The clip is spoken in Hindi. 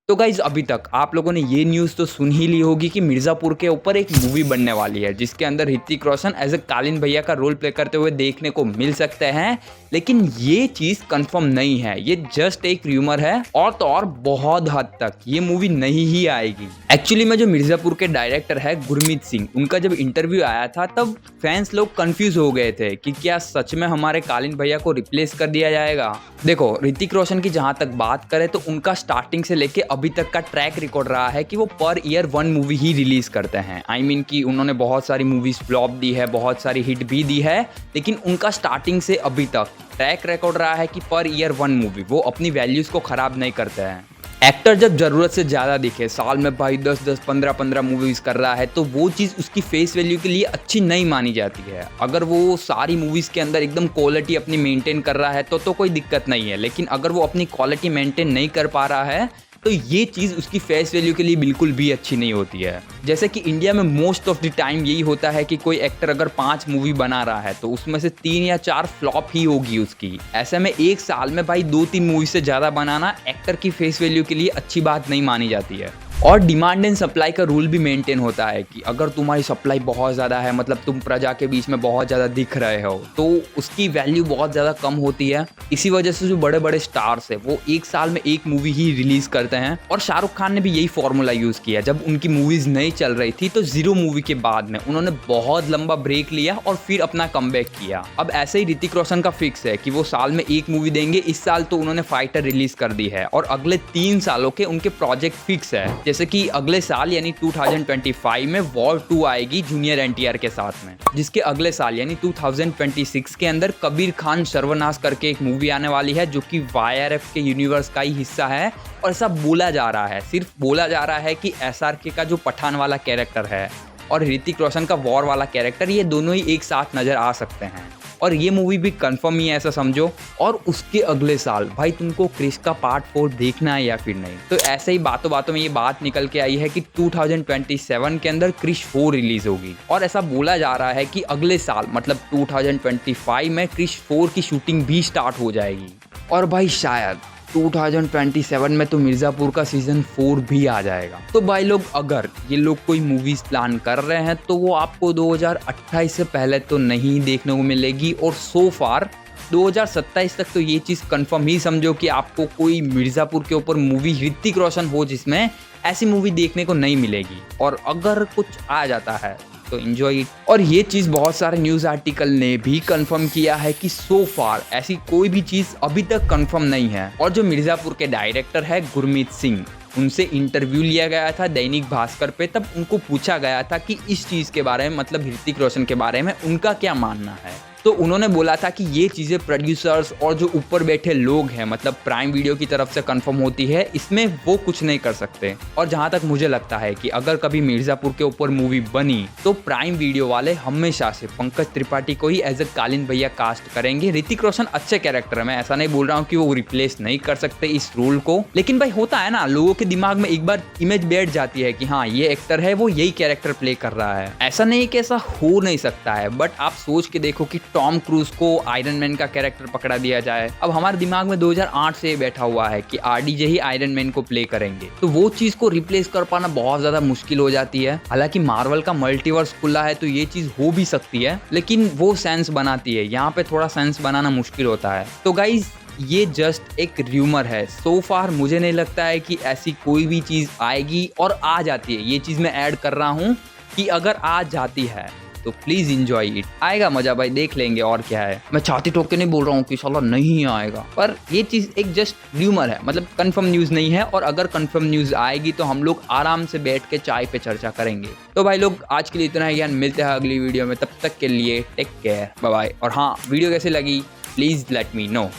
तो गाइज अभी तक आप लोगों ने ये न्यूज़ तो सुन ही ली होगी कि मिर्ज़ापुर के ऊपर एक मूवी बनने वाली है जिसके अंदर ऋतिक रोशन एज ए कालीन भैया का रोल प्ले करते हुए देखने को मिल सकते हैं। लेकिन ये चीज़ कंफर्म नहीं है, ये जस्ट एक र्यूमर है और तो और बहुत हद तक ये मूवी नहीं ही आएगी। एक्चुअली में जो मिर्ज़ापुर के डायरेक्टर है गुरमीत सिंह, उनका जब इंटरव्यू आया था तब फैंस लोग कंफ्यूज हो गए थे कि क्या सच में हमारे कालीन भैया को रिप्लेस कर दिया जाएगा। देखो ऋतिक रोशन की जहां तक बात करें तो उनका स्टार्टिंग से लेके अभी तक का ट्रैक रिकॉर्ड रहा है कि वो पर ईयर 1 मूवी ही रिलीज करते हैं। आई मीन कि उन्होंने बहुत सारी मूवीज फ्लॉप दी है, बहुत सारी हिट भी दी है, लेकिन उनका स्टार्टिंग से अभी तक ट्रैक रिकॉर्ड रहा है कि पर ईयर 1 मूवी वो अपनी वैल्यूज को खराब नहीं करते हैं। एक्टर जब जरूरत से ज़्यादा दिखे, साल में भाई 10-10, 15-15 मूवीज़ कर रहा है तो वो चीज़ उसकी फेस वैल्यू के लिए अच्छी नहीं मानी जाती है। अगर वो सारी मूवीज़ के अंदर एकदम क्वालिटी अपनी मेंटेन कर रहा है तो कोई दिक्कत नहीं है, लेकिन अगर वो अपनी क्वालिटी मेंटेन नहीं कर पा रहा है तो ये चीज़ उसकी फेस वैल्यू के लिए बिल्कुल भी अच्छी नहीं होती है। जैसे कि इंडिया में मोस्ट ऑफ द टाइम यही होता है कि कोई एक्टर अगर 5 मूवी बना रहा है तो उसमें से 3 या 4 फ्लॉप ही होगी उसकी। ऐसे में एक साल में भाई 2-3 मूवी से ज़्यादा बनाना एक्टर की फेस वैल्यू के लिए अच्छी बात नहीं मानी जाती है। और डिमांड एंड सप्लाई का रूल भी मेंटेन होता है कि अगर तुम्हारी सप्लाई बहुत ज़्यादा है, मतलब तुम प्रजा के बीच में बहुत ज़्यादा दिख रहे हो, तो उसकी वैल्यू बहुत ज़्यादा कम होती है। इसी वजह से जो बड़े बड़े स्टार्स है वो एक साल में एक मूवी ही रिलीज़ करते हैं। और शाहरुख खान ने भी यही फॉर्मूला यूज़ किया। जब उनकी मूवीज़ नहीं चल रही थी तो 0 मूवी के बाद में उन्होंने बहुत लंबा ब्रेक लिया और फिर अपना कमबैक किया। अब ऐसे ही ऋतिक रोशन का फिक्स है कि वो साल में एक मूवी देंगे। इस साल तो उन्होंने फाइटर रिलीज़ कर दी है और अगले 3 सालों के उनके प्रोजेक्ट फिक्स है। जैसे कि अगले साल यानी 2025 में वॉर 2 आएगी जूनियर एनटीआर के साथ में, जिसके अगले साल यानी 2026 के अंदर कबीर खान सर्वनाश करके एक मूवी आने वाली है जो कि वाईआरएफ के यूनिवर्स का ही हिस्सा है। और ऐसा बोला जा रहा है, सिर्फ बोला जा रहा है कि एसआरके का जो पठान वाला कैरेक्टर है और ऋतिक रोशन का वॉर वाला कैरेक्टर, ये दोनों ही एक साथ नजर आ सकते हैं। और ये मूवी भी कंफर्म ही है ऐसा समझो। और उसके अगले साल भाई तुमको क्रिश का पार्ट 4 देखना है या फिर नहीं। तो ऐसे ही बातों बातों में ये बात निकल के आई है कि 2027 के अंदर क्रिश 4 रिलीज होगी। और ऐसा बोला जा रहा है कि अगले साल मतलब 2025 में क्रिश 4 की शूटिंग भी स्टार्ट हो जाएगी। और भाई शायद 2027 में तो मिर्ज़ापुर का सीजन 4 भी आ जाएगा। तो भाई लोग अगर ये लोग कोई मूवीज प्लान कर रहे हैं तो वो आपको 2028 से पहले तो नहीं देखने को मिलेगी। और सो फार 2027 तक तो ये चीज़ कंफर्म ही समझो कि आपको कोई मिर्ज़ापुर के ऊपर मूवी ऋतिक रोशन हो जिसमें ऐसी मूवी देखने को नहीं मिलेगी। और अगर कुछ आ जाता है तो एंजॉय इट। और ये चीज़ बहुत सारे न्यूज़ आर्टिकल ने भी कंफर्म किया है कि सो फार ऐसी कोई भी चीज़ अभी तक कंफर्म नहीं है। और जो मिर्ज़ापुर के डायरेक्टर है गुरमीत सिंह, उनसे इंटरव्यू लिया गया था दैनिक भास्कर पे। तब उनको पूछा गया था कि इस चीज़ के बारे में, मतलब ऋतिक रोशन के बारे में उनका क्या मानना है। तो उन्होंने बोला था कि ये चीज़ें प्रोड्यूसर्स और जो ऊपर बैठे लोग हैं, मतलब प्राइम वीडियो की तरफ से कंफर्म होती है, इसमें वो कुछ नहीं कर सकते। और जहाँ तक मुझे लगता है कि अगर कभी मिर्ज़ापुर के ऊपर मूवी बनी तो प्राइम वीडियो वाले हमेशा से पंकज त्रिपाठी को ही एज ए कालीन भैया कास्ट करेंगे। ऋतिक रोशन अच्छे कैरेक्टर है, मैं ऐसा नहीं बोल रहा हूँ कि वो रिप्लेस नहीं कर सकते इस रोल को, लेकिन भाई होता है ना, लोगों के दिमाग में एक बार इमेज बैठ जाती है कि हाँ ये एक्टर है, वो यही कैरेक्टर प्ले कर रहा है। ऐसा नहीं कि ऐसा हो नहीं सकता है, बट आप सोच के देखो कि टॉम क्रूज को आयरन मैन का कैरेक्टर पकड़ा दिया जाए। अब हमारे दिमाग में 2008 से बैठा हुआ है कि आरडीजे ही आयरन मैन को प्ले करेंगे, तो वो चीज को रिप्लेस कर पाना बहुत ज्यादा मुश्किल हो जाती है। हालांकि मार्वल का मल्टीवर्स खुला है तो ये चीज हो भी सकती है, लेकिन वो सेंस बनाती है, यहाँ पे थोड़ा सेंस बनाना मुश्किल होता है। तो गाइज ये जस्ट एक र्यूमर है। सो फार मुझे नहीं लगता है कि ऐसी कोई भी चीज आएगी। और आ जाती है, ये चीज मैं ऐड कर रहा हूँ कि अगर आ जाती है तो प्लीज इंजॉय इट। आएगा मजा भाई, देख लेंगे और क्या है। मैं छाती ठोक के नहीं बोल रहा हूँ कि साला नहीं आएगा, पर ये चीज एक जस्ट र्यूमर है, मतलब कंफर्म न्यूज नहीं है। और अगर कंफर्म न्यूज आएगी तो हम लोग आराम से बैठ के चाय पे चर्चा करेंगे। तो भाई लोग आज के लिए इतना ही, मिलते हैं अगली वीडियो में, तब तक के लिए टेक केयर, बाय बाय। और हाँ, वीडियो कैसी लगी प्लीज लेट मी नो।